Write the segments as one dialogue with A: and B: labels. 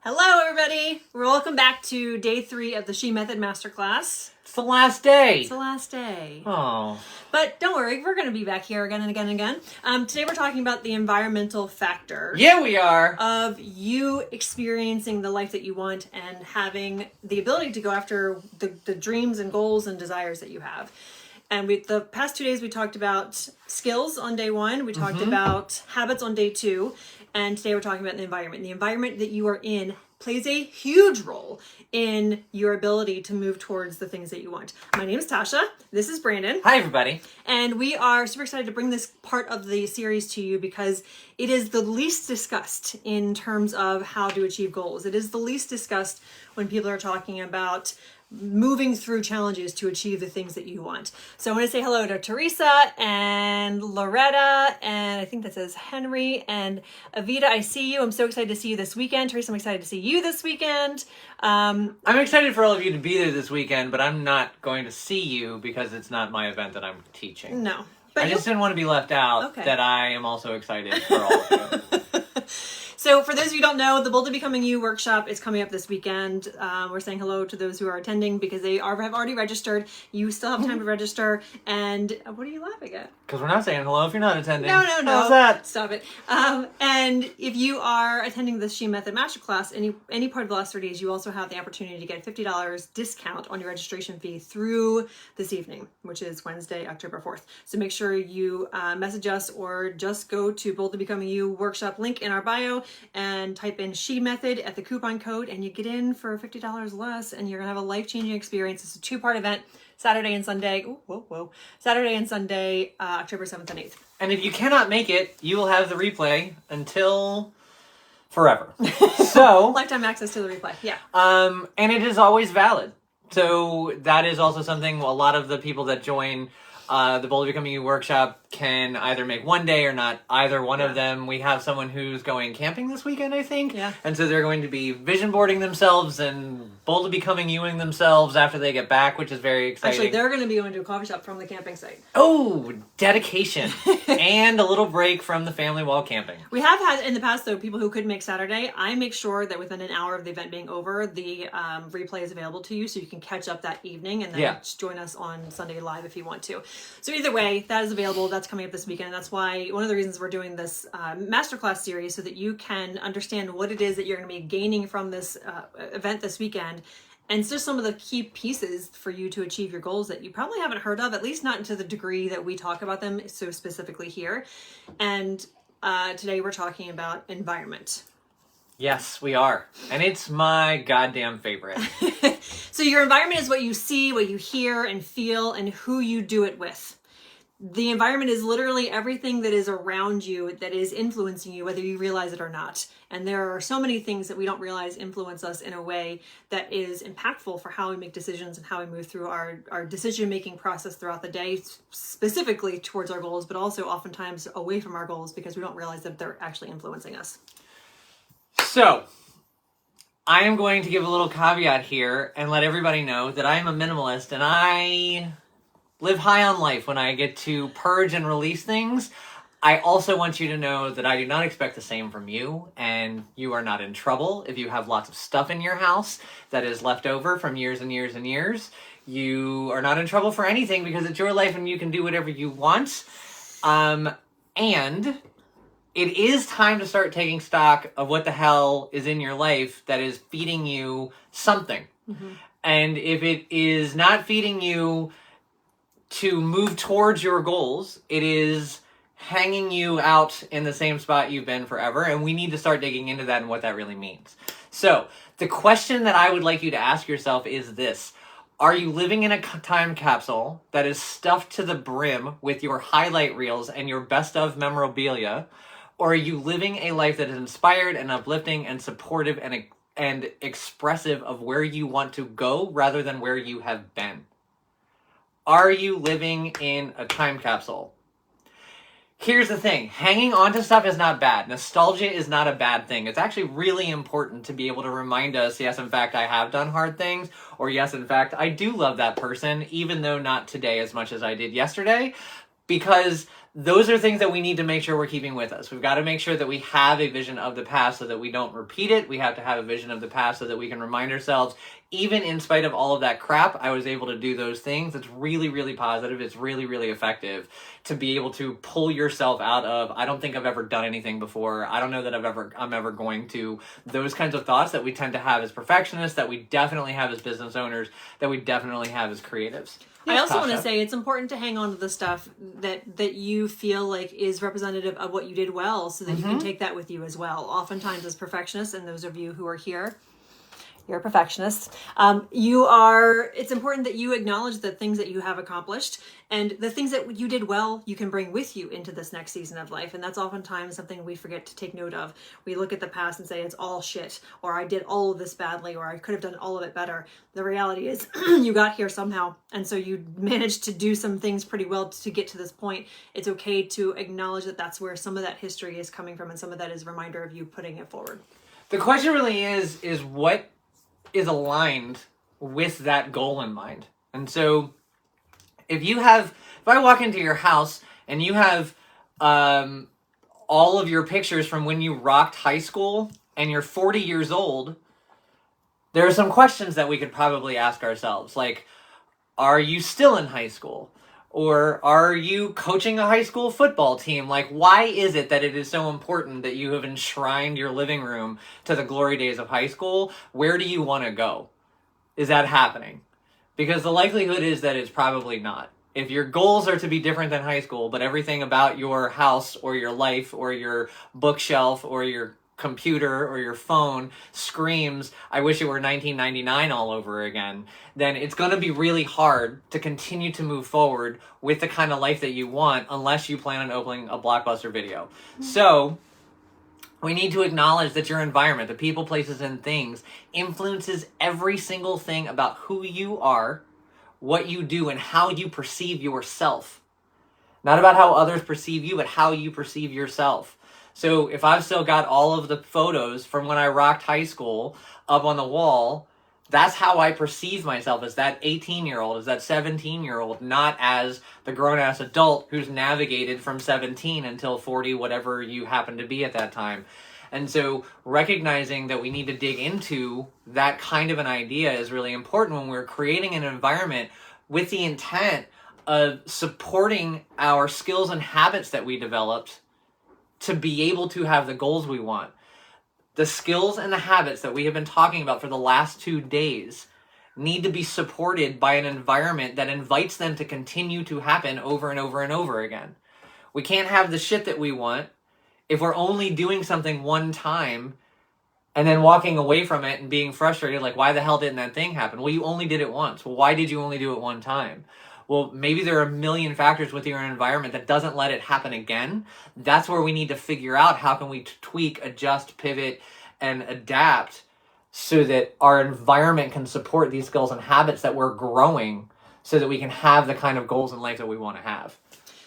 A: Hello, everybody. Welcome back to day 3 of the S.H.E Method Masterclass.
B: It's the last day.
A: It's the last day.
B: Oh.
A: But don't worry, we're going to be back here again and again and again. Today we're talking about the environmental factor.
B: Yeah, we are.
A: Of you experiencing the life that you want and having the ability to go after the dreams and goals and desires that you have. And the past 2 days we talked about skills on day 1. We talked about habits on day 2. And today we're talking about the environment. The environment that you are in plays a huge role in your ability to move towards the things that you want. My name is Tasha. This is Brandon.
B: Hi, everybody.
A: And we are super excited to bring this part of the series to you because it is the least discussed in terms of how to achieve goals. It is the least discussed when people are talking about moving through challenges to achieve the things that you want. So I want to say hello to Teresa and Loretta, and I think that says Henry, and Avita, I see you. I'm so excited to see you this weekend. Teresa, I'm excited to see you this weekend.
B: I'm excited for all of you to be there this weekend, but I'm not going to see you because it's not my event that I'm teaching.
A: No. But
B: I just didn't want to be left out that I am also excited for all of you.
A: So for those of you who don't know, the Bold to Becoming You workshop is coming up this weekend. We're saying hello to those who are attending because they have already registered. You still have time to register. And what are you laughing at?
B: Because we're not saying hello if you're not attending.
A: No.
B: How's that?
A: Stop it. And if you are attending the S.H.E Method Masterclass, any part of the last 3 days, you also have the opportunity to get a $50 discount on your registration fee through this evening, which is Wednesday, October 4th. So make sure you message us or just go to Bold to Becoming You workshop link in our bio and type in S.H.E Method at the coupon code, and you get in for $50 less, and you're gonna have a life-changing experience. It's a 2-part event, Saturday and Sunday. Saturday and Sunday, October 7th and 8th.
B: And if you cannot make it, you will have the replay until forever. So
A: Lifetime access to the replay. Yeah.
B: And it is always valid. So that is also something a lot of the people that join the Bold to Becoming You workshop can either make one day or not either one of them. We have someone who's going camping this weekend, I think.
A: Yeah.
B: And so they're going to be vision boarding themselves and Bold to Becoming Youing themselves after they get back, which is very exciting.
A: Actually, they're going to be going to a coffee shop from the camping site.
B: Oh, dedication. And a little break from the family while camping.
A: We have had in the past, though, people who couldn't make Saturday. I make sure that within an hour of the event being over, the replay is available to you so you can catch up that evening and then just join us on Sunday Live if you want to. So either way, that is available. That's coming up this weekend. And that's why one of the reasons we're doing this masterclass series so that you can understand what it is that you're going to be gaining from this event this weekend. And it's just some of the key pieces for you to achieve your goals that you probably haven't heard of, at least not to the degree that we talk about them so specifically here. And today we're talking about environment.
B: Yes, we are. And it's my goddamn favorite.
A: So your environment is what you see, what you hear and feel, and who you do it with. The environment is literally everything that is around you that is influencing you, whether you realize it or not. And there are so many things that we don't realize influence us in a way that is impactful for how we make decisions and how we move through our decision-making process throughout the day, specifically towards our goals, but also oftentimes away from our goals because we don't realize that they're actually influencing us.
B: So, I am going to give a little caveat here and let everybody know that I am a minimalist and I live high on life when I get to purge and release things. I also want you to know that I do not expect the same from you, and you are not in trouble if you have lots of stuff in your house that is left over from years and years and years. You are not in trouble for anything because it's your life and you can do whatever you want. And it is time to start taking stock of what the hell is in your life that is feeding you something. And if it is not feeding you to move towards your goals, it is hanging you out in the same spot you've been forever, and we need to start digging into that and what that really means. So, the question that I would like you to ask yourself is this. Are you living in a time capsule that is stuffed to the brim with your highlight reels and your best of memorabilia, or are you living a life that is inspired and uplifting and supportive and expressive of where you want to go rather than where you have been? Are you living in a time capsule? Here's the thing. Hanging on to stuff is not bad. Nostalgia is not a bad thing. It's actually really important to be able to remind us, yes, in fact, I have done hard things, or yes, in fact, I do love that person, even though not today as much as I did yesterday, because those are things that we need to make sure we're keeping with us. We've got to make sure that we have a vision of the past so that we don't repeat it. We have to have a vision of the past so that we can remind ourselves, even in spite of all of that crap, I was able to do those things. It's really, really positive. It's really, really effective to be able to pull yourself out of, I don't think I've ever done anything before. I don't know that I'm ever going to. Those kinds of thoughts that we tend to have as perfectionists, that we definitely have as business owners, that we definitely have as creatives.
A: I also want to say it's important to hang on to the stuff that you feel like is representative of what you did well, so that you can take that with you as well. Oftentimes as perfectionists, and those of you who are here, you're a perfectionist. It's important that you acknowledge the things that you have accomplished, and the things that you did well, you can bring with you into this next season of life. And that's oftentimes something we forget to take note of. We look at the past and say, it's all shit, or I did all of this badly, or I could have done all of it better. The reality is you got here somehow. And so you managed to do some things pretty well to get to this point. It's okay to acknowledge that that's where some of that history is coming from, and some of that is a reminder of you putting it forward.
B: The question really is what is aligned with that goal in mind. And so if I walk into your house and you have all of your pictures from when you rocked high school and you're 40 years old, there are some questions that we could probably ask ourselves. Like, are you still in high school? Or are you coaching a high school football team? Like, why is it that it is so important that you have enshrined your living room to the glory days of high school? Where do you want to go? Is that happening? Because the likelihood is that it's probably not. If your goals are to be different than high school, but everything about your house or your life or your bookshelf or your computer or your phone screams, I wish it were 1999 all over again, then it's going to be really hard to continue to move forward with the kind of life that you want unless you plan on opening a Blockbuster Video. So we need to acknowledge that your environment, the people, places, and things, influences every single thing about who you are, what you do, and how you perceive yourself. Not about how others perceive you, but how you perceive yourself. So if I've still got all of the photos from when I rocked high school up on the wall, that's how I perceive myself, as that 18-year-old, as that 17-year-old, not as the grown-ass adult who's navigated from 17 until 40, whatever you happen to be at that time. And so recognizing that we need to dig into that kind of an idea is really important when we're creating an environment with the intent of supporting our skills and habits that we developed to be able to have the goals we want. The skills and the habits that we have been talking about for the last 2 days need to be supported by an environment that invites them to continue to happen over and over and over again. We can't have the shit that we want if we're only doing something one time and then walking away from it and being frustrated, like, why the hell didn't that thing happen? Well, you only did it once. Well, why did you only do it one time? Well, maybe there are a million factors with your environment that doesn't let it happen again. That's where we need to figure out how can we tweak, adjust, pivot, and adapt so that our environment can support these skills and habits that we're growing so that we can have the kind of goals in life that we want to have.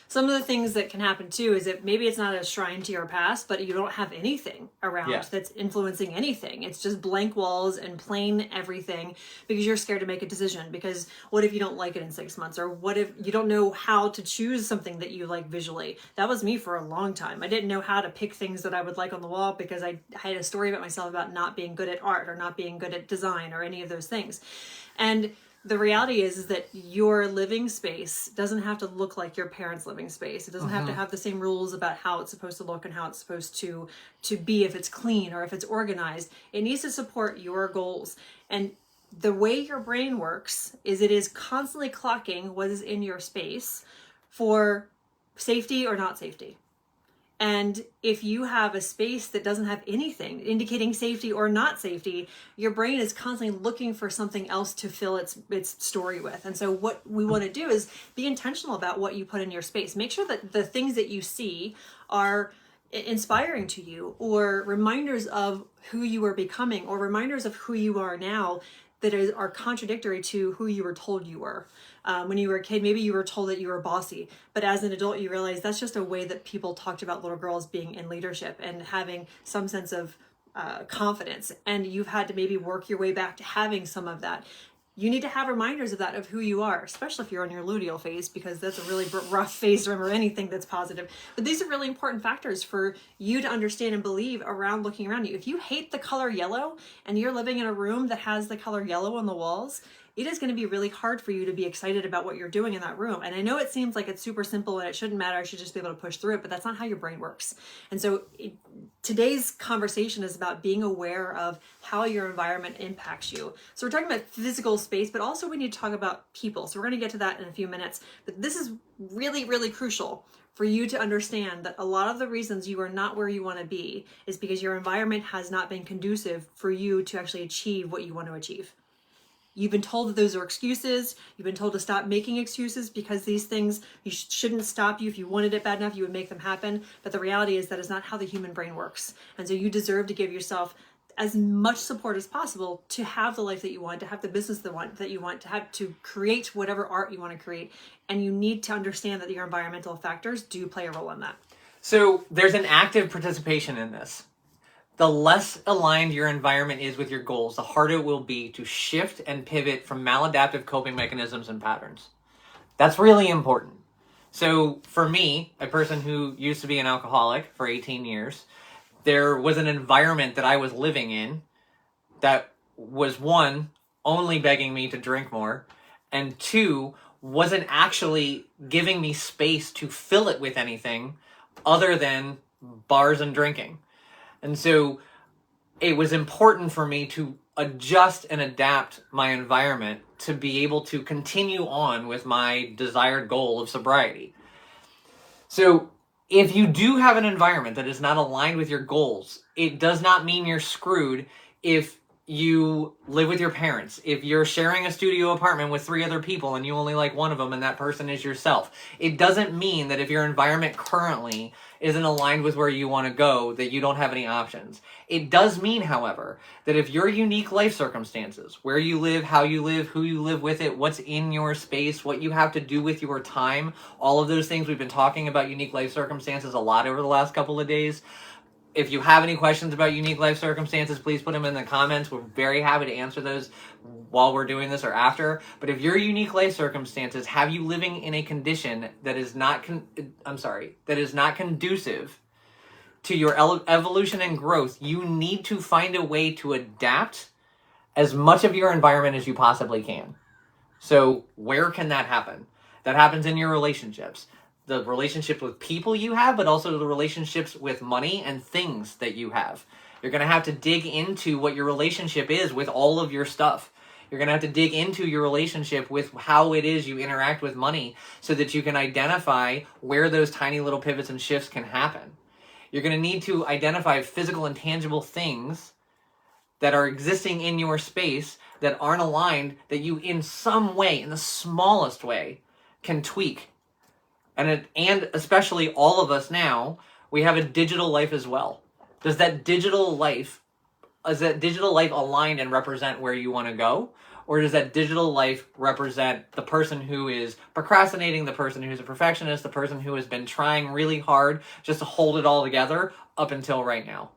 A: Some of the things that can happen too is that maybe it's not a shrine to your past, but you don't have anything around that's influencing anything. It's just blank walls and plain everything because you're scared to make a decision. Because what if you don't like it in 6 months? Or what if you don't know how to choose something that you like visually? That was me for a long time. I didn't know how to pick things that I would like on the wall because I had a story about myself about not being good at art or not being good at design or any of those things. And the reality is that your living space doesn't have to look like your parents' living space. It doesn't have to have the same rules about how it's supposed to look and how it's supposed to be, if it's clean or if it's organized. It needs to support your goals. And the way your brain works is it is constantly clocking what is in your space for safety or not safety. And if you have a space that doesn't have anything indicating safety or not safety, your brain is constantly looking for something else to fill its story with. And so what we want to do is be intentional about what you put in your space. Make sure that the things that you see are inspiring to you, or reminders of who you are becoming, or reminders of who you are now that are contradictory to who you were told you were. When you were a kid, maybe you were told that you were bossy, but as an adult, you realize that's just a way that people talked about little girls being in leadership and having some sense of confidence. And you've had to maybe work your way back to having some of that. you need to have reminders of that, of who you are, especially if you're on your luteal phase, because that's a really rough phase to remember anything that's positive. But these are really important factors for you to understand and believe around looking around you. If you hate the color yellow and you're living in a room that has the color yellow on the walls, it is going to be really hard for you to be excited about what you're doing in that room. And I know it seems like it's super simple and it shouldn't matter. I should just be able to push through it, but that's not how your brain works. And so today's conversation is about being aware of how your environment impacts you. So we're talking about physical space, but also we need to talk about people. So we're going to get to that in a few minutes. But this is really, really crucial for you to understand that a lot of the reasons you are not where you want to be is because your environment has not been conducive for you to actually achieve what you want to achieve. You've been told that those are excuses. You've been told to stop making excuses because these things shouldn't stop you. If you wanted it bad enough, you would make them happen. But the reality is that is not how the human brain works. And so you deserve to give yourself as much support as possible to have the life that you want, to have the business that you want, to have to create whatever art you want to create. And you need to understand that your environmental factors do play a role in that.
B: So there's an active participation in this. The less aligned your environment is with your goals, the harder it will be to shift and pivot from maladaptive coping mechanisms and patterns. That's really important. So for me, a person who used to be an alcoholic for 18 years, there was an environment that I was living in that was, one, only begging me to drink more, and two, wasn't actually giving me space to fill it with anything other than bars and drinking. And so it was important for me to adjust and adapt my environment to be able to continue on with my desired goal of sobriety. So if you do have an environment that is not aligned with your goals, it does not mean you're screwed if you live with your parents, if you're sharing a studio apartment with 3 other people and you only like one of them and that person is yourself. It doesn't mean that if your environment currently isn't aligned with where you want to go, that you don't have any options. It does mean, however, that if your unique life circumstances, where you live, how you live, who you live with it, what's in your space, what you have to do with your time, all of those things, we've been talking about unique life circumstances a lot over the last couple of days. If you have any questions about unique life circumstances, please put them in the comments. We're very happy to answer those while we're doing this or after. But if your unique life circumstances have you living in a condition that is not conducive to your evolution and growth, you need to find a way to adapt as much of your environment as you possibly can. So where can that happen? That happens in your relationships. The relationship with people you have, but also the relationships with money and things that you have. You're going to have to dig into what your relationship is with all of your stuff. You're going to have to dig into your relationship with how it is you interact with money so that you can identify where those tiny little pivots and shifts can happen. You're going to need to identify physical and tangible things that are existing in your space that aren't aligned, that you in some way, in the smallest way, can tweak. And especially all of us now, we have a digital life as well. Is that digital life aligned and represent where you want to go? Or does that digital life represent the person who is procrastinating, the person who's a perfectionist, the person who has been trying really hard just to hold it all together up until right now?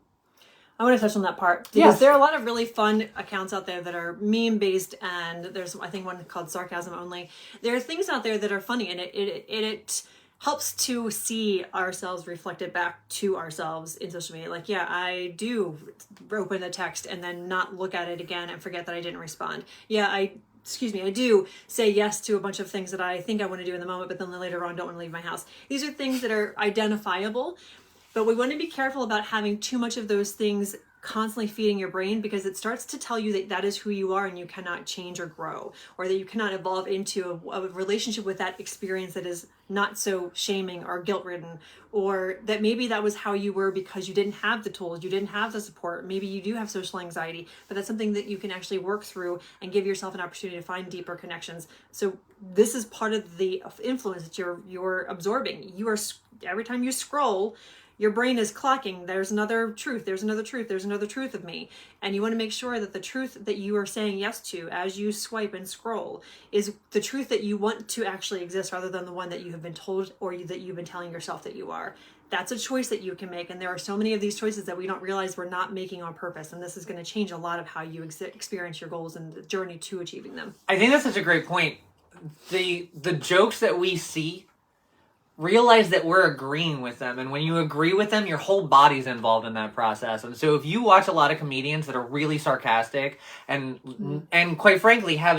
A: I want to touch on that part because there are a lot of really fun accounts out there that are meme based, and there's, I think, one called Sarcasm Only. There are things out there that are funny, and it helps to see ourselves reflected back to ourselves in social media. Like, yeah, I do open the text and then not look at it again and forget that I didn't respond. Yeah, I do say yes to a bunch of things that I think I want to do in the moment, but then later on don't want to leave my house. These are things that are identifiable. But we want to be careful about having too much of those things constantly feeding your brain, because it starts to tell you that that is who you are and you cannot change or grow, or that you cannot evolve into a relationship with that experience that is not so shaming or guilt-ridden, or that maybe that was how you were because you didn't have the tools, you didn't have the support. Maybe you do have social anxiety, but that's something that you can actually work through and give yourself an opportunity to find deeper connections. So this is part of the influence that you're absorbing. Every time you scroll, your brain is clocking, there's another truth, there's another truth, there's another truth of me. And you want to make sure that the truth that you are saying yes to as you swipe and scroll is the truth that you want to actually exist, rather than the one that you have been told or that you've been telling yourself that you are. That's a choice that you can make. And there are so many of these choices that we don't realize we're not making on purpose. And this is going to change a lot of how you experience your goals and the journey to achieving them.
B: I think that's such a great point. The jokes that we see, realize that we're agreeing with them. And when you agree with them, your whole body's involved in that process. And so if you watch a lot of comedians that are really sarcastic and quite frankly have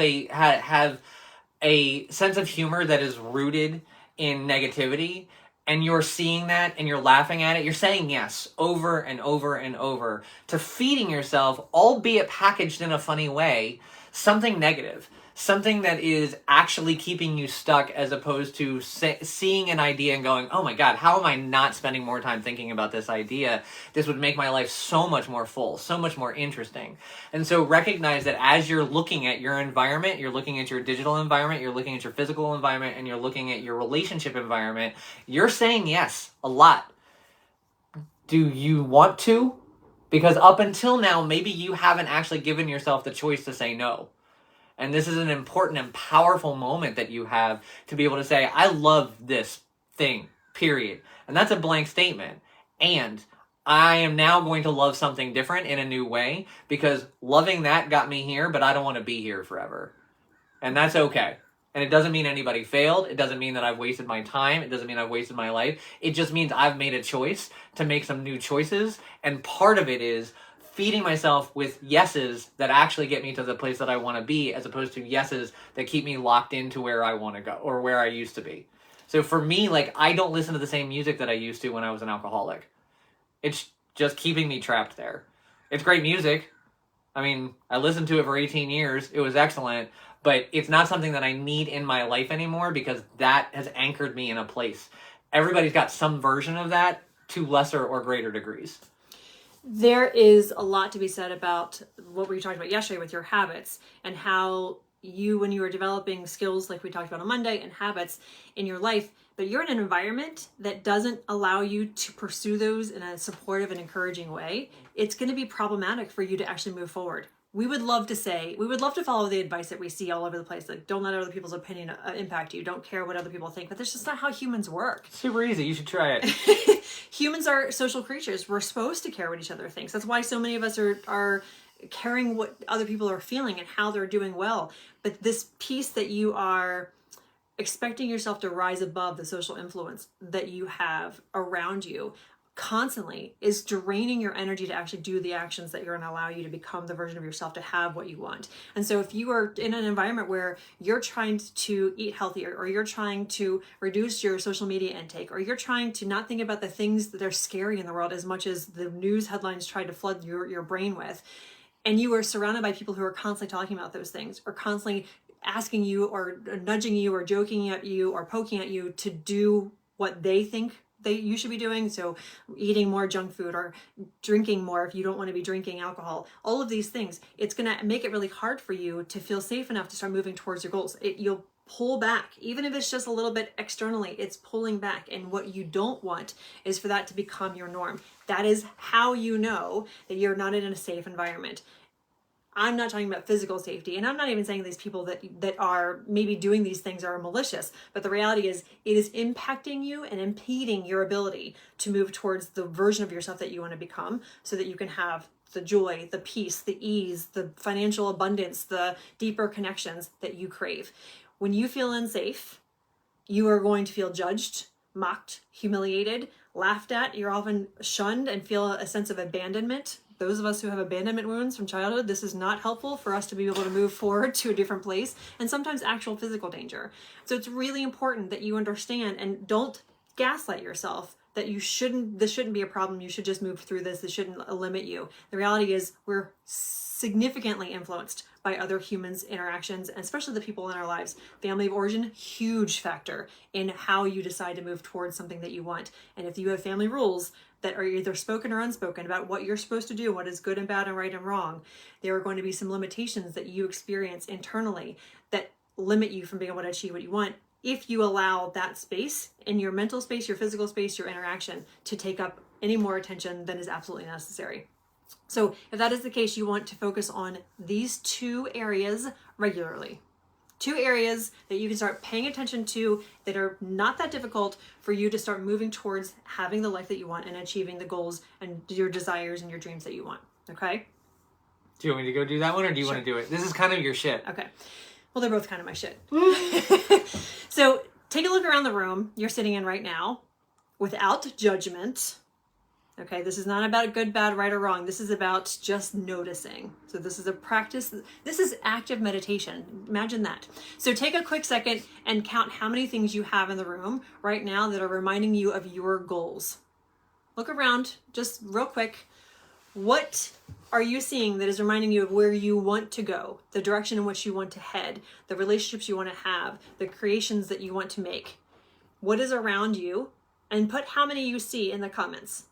B: a sense of humor that is rooted in negativity, and you're seeing that and you're laughing at it, you're saying yes over and over and over to feeding yourself, albeit packaged in a funny way, something negative. Something that is actually keeping you stuck, as opposed to seeing an idea and going, oh my God, how am I not spending more time thinking about this idea? This would make my life so much more full, so much more interesting. And so recognize that as you're looking at your environment, you're looking at your digital environment, you're looking at your physical environment, and you're looking at your relationship environment, you're saying yes a lot. Do you want to? Because up until now, maybe you haven't actually given yourself the choice to say no. And this is an important and powerful moment that you have to be able to say, I love this thing, period. And that's a blank statement. And I am now going to love something different in a new way, because loving that got me here, but I don't want to be here forever. And that's okay. And it doesn't mean anybody failed. It doesn't mean that I've wasted my time. It doesn't mean I've wasted my life. It just means I've made a choice to make some new choices. And part of it is feeding myself with yeses that actually get me to the place that I want to be, as opposed to yeses that keep me locked into where I want to go or where I used to be. So for me, like, I don't listen to the same music that I used to when I was an alcoholic. It's just keeping me trapped there. It's great music. I mean, I listened to it for 18 years. It was excellent, but it's not something that I need in my life anymore, because that has anchored me in a place. Everybody's got some version of that to lesser or greater degrees.
A: There is a lot to be said about what we talked about yesterday with your habits, and how you, when you are developing skills like we talked about on Monday and habits in your life, but you're in an environment that doesn't allow you to pursue those in a supportive and encouraging way, it's going to be problematic for you to actually move forward. We would love to follow the advice that we see all over the place. Like, don't let other people's opinion impact you. Don't care what other people think. But that's just not how humans work.
B: Super easy. You should try it.
A: Humans are social creatures. We're supposed to care what each other thinks. That's why so many of us are caring what other people are feeling and how they're doing well. But this piece that you are expecting yourself to rise above the social influence that you have around you constantly is draining your energy to actually do the actions that are going to allow you to become the version of yourself to have what you want. And so if you are in an environment where you're trying to eat healthier, or you're trying to reduce your social media intake, or you're trying to not think about the things that are scary in the world as much as the news headlines try to flood your brain with, and you are surrounded by people who are constantly talking about those things, or constantly asking you or nudging you or joking at you or poking at you to do what they think you should be doing, so eating more junk food or drinking more if you don't want to be drinking alcohol, all of these things, it's going to make it really hard for you to feel safe enough to start moving towards your goals. You'll pull back, even if it's just a little bit externally, it's pulling back. And what you don't want is for that to become your norm. That is how you know that you're not in a safe environment. I'm not talking about physical safety, and I'm not even saying these people that are maybe doing these things are malicious, but the reality is it is impacting you and impeding your ability to move towards the version of yourself that you want to become, so that you can have the joy, the peace, the ease, the financial abundance, the deeper connections that you crave. When you feel unsafe, you are going to feel judged, mocked, humiliated, laughed at. You're often shunned and feel a sense of abandonment. Those of us who have abandonment wounds from childhood, this is not helpful for us to be able to move forward to a different place, and sometimes actual physical danger. So it's really important that you understand and don't gaslight yourself that this shouldn't be a problem. You should just move through this. This shouldn't limit you. The reality is we're significantly influenced by other humans' interactions, and especially the people in our lives. Family of origin, huge factor in how you decide to move towards something that you want. And if you have family rules that are either spoken or unspoken about what you're supposed to do, what is good and bad and right and wrong, there are going to be some limitations that you experience internally that limit you from being able to achieve what you want, if you allow that space in your mental space, your physical space, your interaction to take up any more attention than is absolutely necessary. So if that is the case, you want to focus on these two areas regularly. 2 areas that you can start paying attention to that are not that difficult for you to start moving towards having the life that you want and achieving the goals and your desires and your dreams that you want. Okay?
B: Do you want me to go do that one, or do you want to do it? This is kind of your shit.
A: Okay. Well, they're both kind of my shit. So take a look around the room you're sitting in right now without judgment. Okay, this is not about good, bad, right, or wrong. This is about just noticing. So this is a practice. This is active meditation. Imagine that. So take a quick second and count how many things you have in the room right now that are reminding you of your goals. Look around just real quick. What are you seeing that is reminding you of where you want to go, the direction in which you want to head, the relationships you want to have, the creations that you want to make? What is around you? And put how many you see in the comments.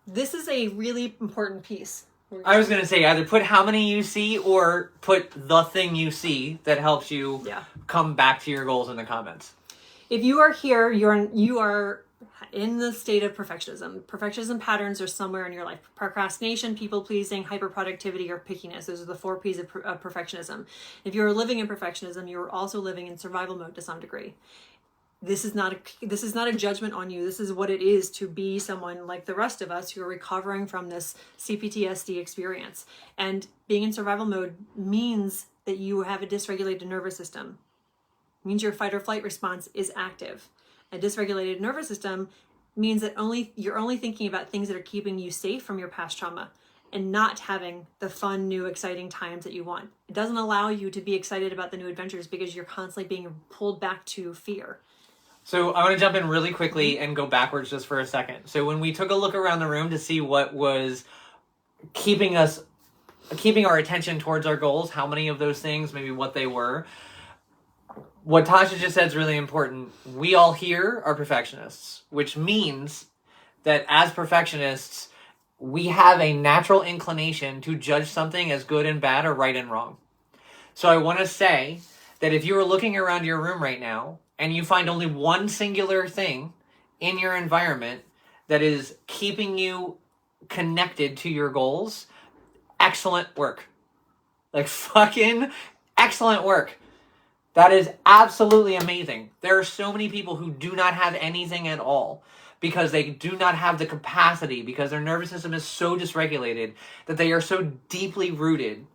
A: This is a really important piece.
B: I was going to say either put how many you see or put the thing you see that helps you come back to your goals in the comments.
A: If you are here, you are in the state of perfectionism. Perfectionism patterns are somewhere in your life. Procrastination, people pleasing, hyperproductivity, or pickiness. Those are the 4 P's of perfectionism. If you're living in perfectionism, you're also living in survival mode to some degree. This is not a judgment on you. This is what it is to be someone like the rest of us who are recovering from this CPTSD experience. And being in survival mode means that you have a dysregulated nervous system. It means your fight or flight response is active. A dysregulated nervous system means that you're only thinking about things that are keeping you safe from your past trauma and not having the fun, new, exciting times that you want. It doesn't allow you to be excited about the new adventures because you're constantly being pulled back to fear.
B: So I want to jump in really quickly and go backwards just for a second. So when we took a look around the room to see what was keeping our attention towards our goals, how many of those things, maybe what they were, what Tasha just said is really important. We all here are perfectionists, which means that as perfectionists, we have a natural inclination to judge something as good and bad or right and wrong. So I want to say that if you are looking around your room right now and you find only one singular thing in your environment that is keeping you connected to your goals, excellent work. Like fucking excellent work. That is absolutely amazing. There are so many people who do not have anything at all because they do not have the capacity, because their nervous system is so dysregulated that they are so deeply rooted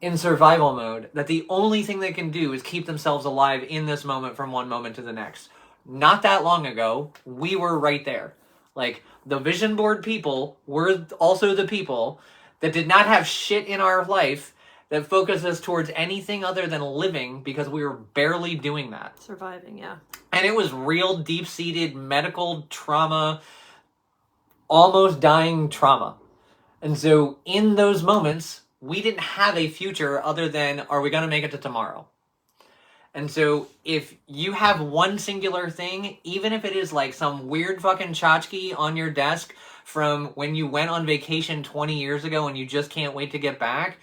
B: in survival mode that the only thing they can do is keep themselves alive in this moment from one moment to the next. Not that long ago, we were right there. Like, the vision board people were also the people that did not have shit in our life that focused us towards anything other than living, because we were barely doing that.
A: Surviving, yeah.
B: And it was real deep-seated medical trauma, almost dying trauma. And so in those moments, we didn't have a future other than, are we going to make it to tomorrow? And so if you have one singular thing, even if it is like some weird fucking tchotchke on your desk from when you went on vacation 20 years ago and you just can't wait to get back,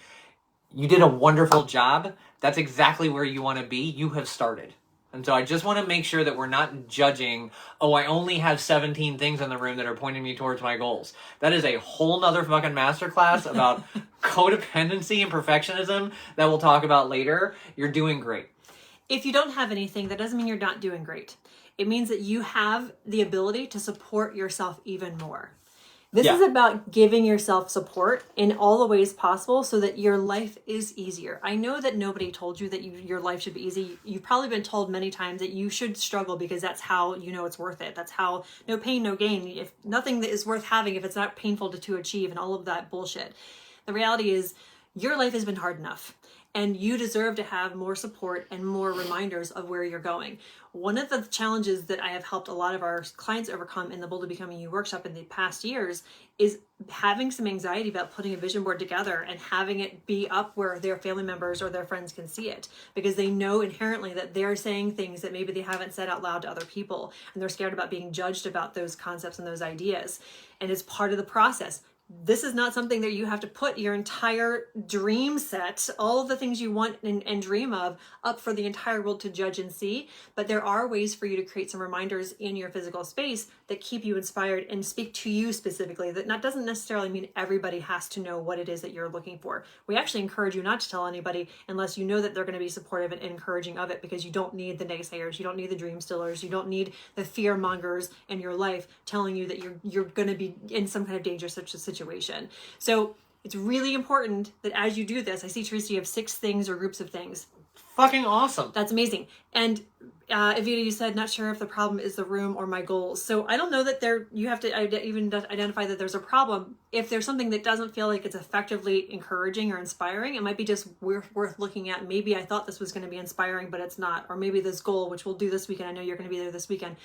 B: you did a wonderful job. That's exactly where you want to be. You have started. And so I just want to make sure that we're not judging, oh, I only have 17 things in the room that are pointing me towards my goals. That is a whole nother fucking masterclass about codependency and perfectionism that we'll talk about later. You're doing great.
A: If you don't have anything, that doesn't mean you're not doing great. It means that you have the ability to support yourself even more. This is about giving yourself support in all the ways possible so that your life is easier. I know that nobody told you that your life should be easy. You've probably been told many times that you should struggle because that's how you know it's worth it. That's how no pain, no gain. If nothing that is worth having if it's not painful to achieve and all of that bullshit. The reality is your life has been hard enough. And you deserve to have more support and more reminders of where you're going. One of the challenges that I have helped a lot of our clients overcome in the Bold to Becoming You workshop in the past years is having some anxiety about putting a vision board together and having it be up where their family members or their friends can see it, because they know inherently that they're saying things that maybe they haven't said out loud to other people, and they're scared about being judged about those concepts and those ideas. And it's part of the process. this is not something that you have to put your entire dream set, all of the things you want and dream of, up for the entire world to judge and see. But there are ways for you to create some reminders in your physical space that keep you inspired and speak to you specifically. That doesn't necessarily mean everybody has to know what it is that you're looking for. We actually encourage you not to tell anybody unless you know that they're going to be supportive and encouraging of it, because you don't need the naysayers, you don't need the dream stillers, you don't need the fear mongers in your life telling you that you're going to be in some kind of danger such a situation. So it's really important that as you do this, I see, Teresa, you have 6 things or groups of things.
B: Fucking awesome.
A: That's amazing. And Evita, you said, not sure if the problem is the room or my goals. So I don't know that you have to even identify that there's a problem. If there's something that doesn't feel like it's effectively encouraging or inspiring, it might be just worth looking at. Maybe I thought this was going to be inspiring, but it's not. Or maybe this goal, which we'll do this weekend, I know you're going to be there this weekend.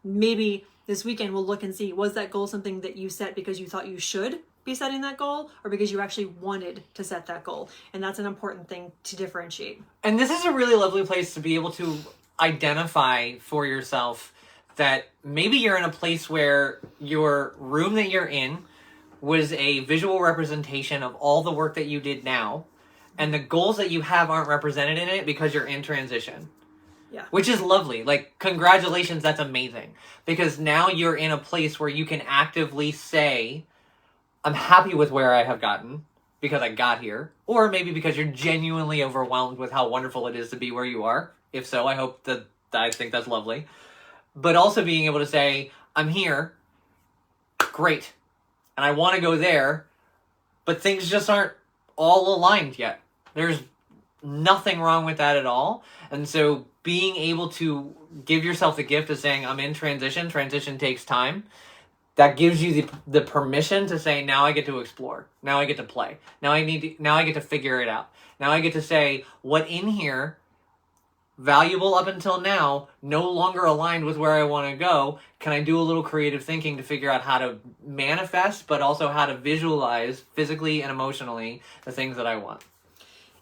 A: Maybe this weekend we'll look and see, was that goal something that you set because you thought you should be setting that goal, or because you actually wanted to set that goal? And that's an important thing to differentiate.
B: And this is a really lovely place to be able to identify for yourself that maybe you're in a place where your room that you're in was a visual representation of all the work that you did now, and the goals that you have aren't represented in it because you're in transition.
A: Yeah.
B: Which is lovely. Like, congratulations, that's amazing. Because now you're in a place where you can actively say, I'm happy with where I have gotten because I got here. Or maybe because you're genuinely overwhelmed with how wonderful it is to be where you are. If so, I think that's lovely. But also being able to say, I'm here, great, and I want to go there, but things just aren't all aligned yet. There's nothing wrong with that at all. And so being able to give yourself the gift of saying, I'm in transition takes time, that gives you the permission to say, now I get to explore, now I get to play, now I get to figure it out. Now I get to say, what in here, valuable up until now, no longer aligned with where I want to go, can I do a little creative thinking to figure out how to manifest, but also how to visualize physically and emotionally the things that I want.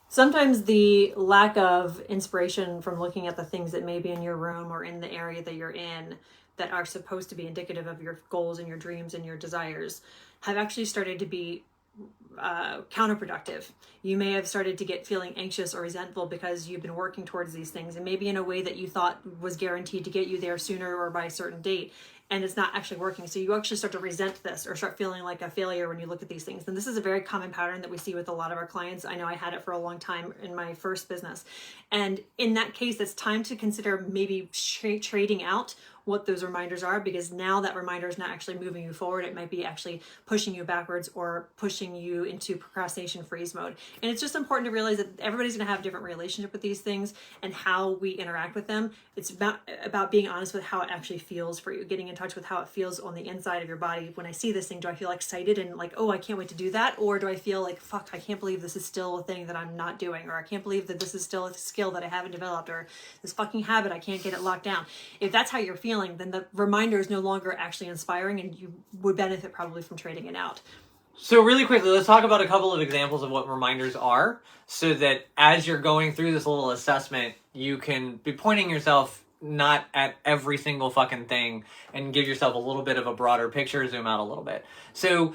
A: Sometimes the lack of inspiration from looking at the things that may be in your room or in the area that you're in that are supposed to be indicative of your goals and your dreams and your desires have actually started to be counterproductive. You may have started to get feeling anxious or resentful because you've been working towards these things, and maybe in a way that you thought was guaranteed to get you there sooner or by a certain date, and it's not actually working. So you actually start to resent this or start feeling like a failure when you look at these things. And this is a very common pattern that we see with a lot of our clients. I know I had it for a long time in my first business. And in that case, it's time to consider maybe trading out what those reminders are, because now that reminder is not actually moving you forward. It might be actually pushing you backwards or pushing you into procrastination freeze mode. And it's just important to realize that everybody's going to have a different relationship with these things and how we interact with them. It's about being honest with how it actually feels for you, getting in touch with how it feels on the inside of your body. When I see this thing, do I feel excited and like, oh, I can't wait to do that? Or do I feel like, fuck, I can't believe this is still a thing that I'm not doing, or I can't believe that this is still a skill that I haven't developed, or this fucking habit, I can't get it locked down. If that's how you're feeling, then the reminder is no longer actually inspiring, and you would benefit probably from trading it out.
B: So really quickly, let's talk about a couple of examples of what reminders are, so that as you're going through this little assessment, you can be pointing yourself not at every single fucking thing and give yourself a little bit of a broader picture, zoom out a little bit. So